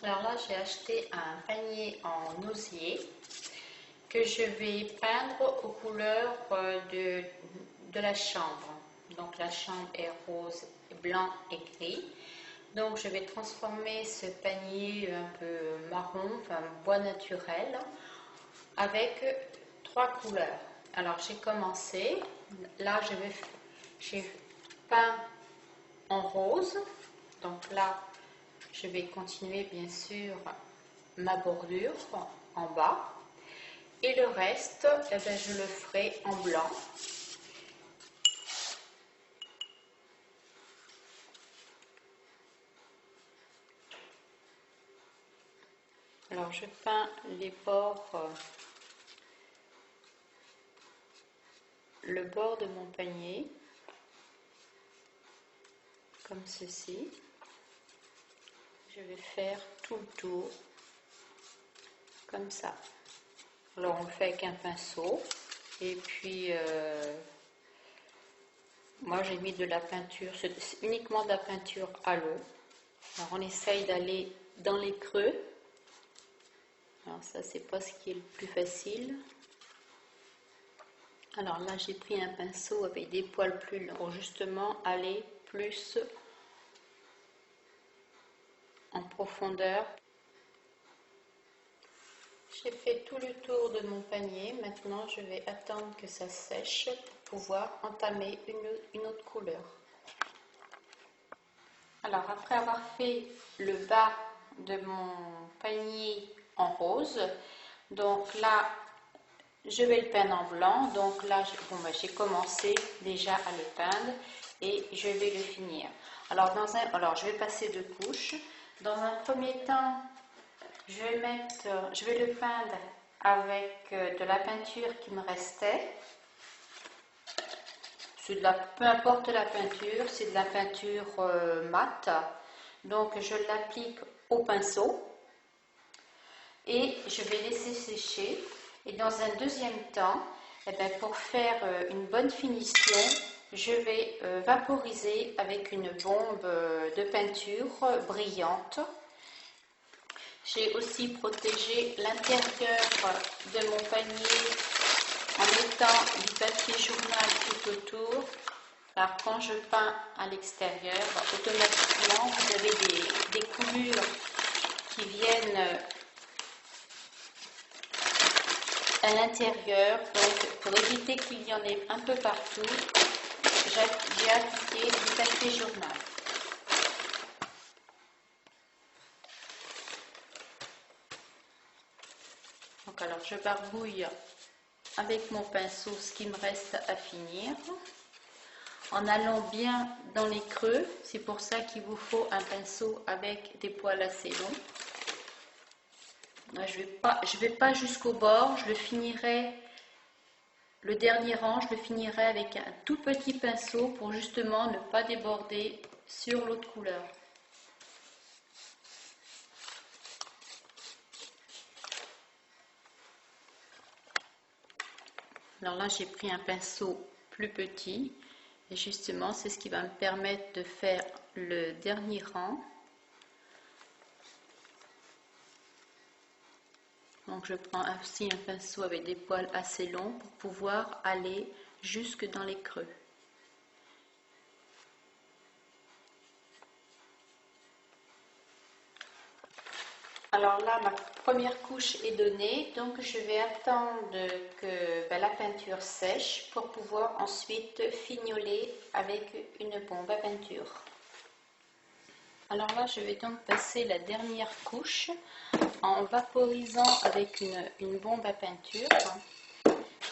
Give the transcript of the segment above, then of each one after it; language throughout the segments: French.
Alors là, j'ai acheté un panier en osier que je vais peindre aux couleurs de la chambre. Donc la chambre est rose, blanc et gris. Donc je vais transformer ce panier un peu marron, enfin bois naturel, avec 3 couleurs. Alors j'ai commencé, là j'ai peint en rose. Donc là, je vais continuer bien sûr ma bordure en bas. Et le reste, eh bien, je le ferai en blanc. Alors je peins les bords, le bord de mon panier, comme ceci. Je vais faire tout le tour, comme ça. Alors on le fait avec un pinceau. Et puis, moi j'ai mis de la peinture, c'est uniquement de la peinture à l'eau. Alors on essaye d'aller dans les creux. Alors ça c'est pas ce qui est le plus facile. Alors là j'ai pris un pinceau avec des poils plus longs pour justement aller plus en profondeur. J'ai fait tout le tour de mon panier. Maintenant je vais attendre que ça sèche pour pouvoir entamer une autre couleur. Alors après avoir fait le bas de mon panier en rose, donc là je vais le peindre en blanc. Donc là j'ai commencé déjà à le peindre et je vais le finir. Alors je vais passer 2 couches. Dans un premier temps, je vais le peindre avec de la peinture qui me restait. Peu importe la peinture, c'est de la peinture mate. Donc je l'applique au pinceau et je vais laisser sécher. Et dans un deuxième temps, eh bien, pour faire une bonne finition, je vais vaporiser avec une bombe de peinture brillante. J'ai aussi protégé l'intérieur de mon panier en mettant du papier journal tout autour. Alors quand je peins à l'extérieur, automatiquement vous avez des coulures qui viennent à l'intérieur. Donc pour éviter qu'il y en ait un peu partout, j'ai appliqué du papier journal. Donc alors je barbouille avec mon pinceau ce qui me reste à finir, en allant bien dans les creux. C'est pour ça qu'il vous faut un pinceau avec des poils assez longs. Là, je vais pas jusqu'au bord, je le finirai, le dernier rang, je le finirai avec un tout petit pinceau pour justement ne pas déborder sur l'autre couleur. Alors là, j'ai pris un pinceau plus petit et justement, c'est ce qui va me permettre de faire le dernier rang. Donc je prends aussi un pinceau avec des poils assez longs pour pouvoir aller jusque dans les creux. Alors là, ma première couche est donnée, donc je vais attendre que la peinture sèche pour pouvoir ensuite fignoler avec une bombe à peinture. Alors là, je vais donc passer la dernière couche en vaporisant avec une bombe à peinture.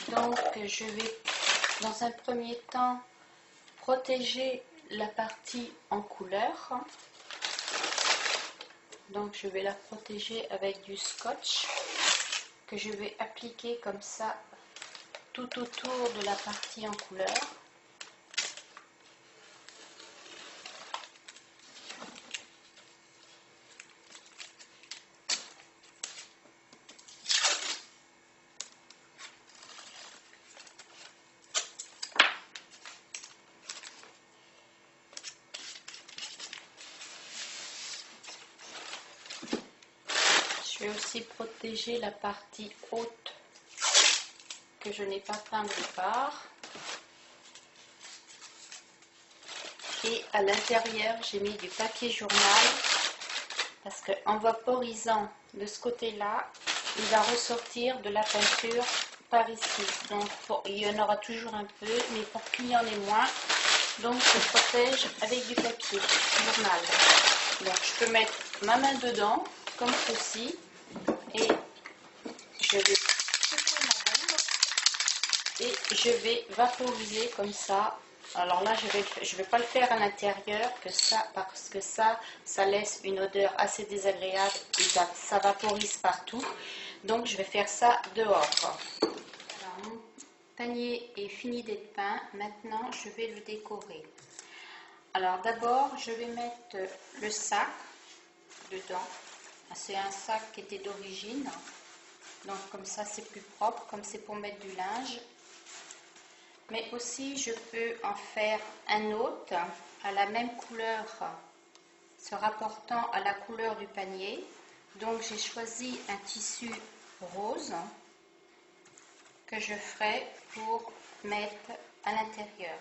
Donc je vais dans un premier temps protéger la partie en couleur. Donc je vais la protéger avec du scotch que je vais appliquer comme ça tout autour de la partie en couleur. Je vais aussi protéger la partie haute que je n'ai pas peint au départ. Et à l'intérieur, j'ai mis du papier journal parce qu'en vaporisant de ce côté-là, il va ressortir de la peinture par ici. Donc il y en aura toujours un peu, mais pour qu'il y en ait moins, donc je protège avec du papier journal. Donc je peux mettre ma main dedans, comme ceci, et je vais secouer ma bombe et je vais vaporiser comme ça. Alors là, je vais pas le faire à l'intérieur parce que ça laisse une odeur assez désagréable et ça vaporise partout. Donc je vais faire ça dehors. Alors, mon panier est fini d'être peint. Maintenant, je vais le décorer. Alors d'abord, je vais mettre le sac dedans. C'est un sac qui était d'origine. Donc comme ça, c'est plus propre, comme c'est pour mettre du linge. Mais aussi, je peux en faire un autre à la même couleur, se rapportant à la couleur du panier. Donc, j'ai choisi un tissu rose que je ferai pour mettre à l'intérieur.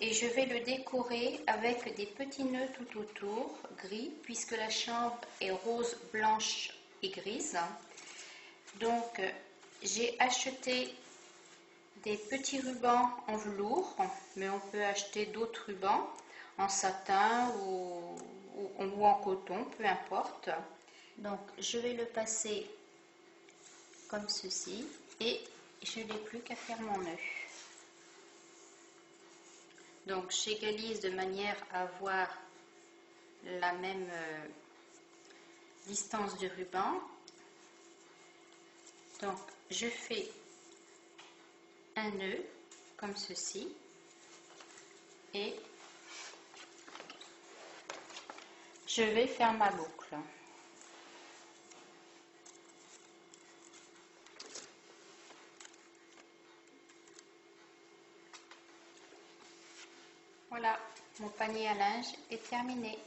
Et je vais le décorer avec des petits nœuds tout autour, gris, puisque la chambre est rose, blanche et grise. Donc, j'ai acheté des petits rubans en velours, mais on peut acheter d'autres rubans en satin ou en coton, peu importe. Donc je vais le passer comme ceci et je n'ai plus qu'à faire mon nœud. Donc j'égalise de manière à avoir la même distance du ruban. Donc je fais un nœud comme ceci et je vais faire ma boucle. Voilà, mon panier à linge est terminé.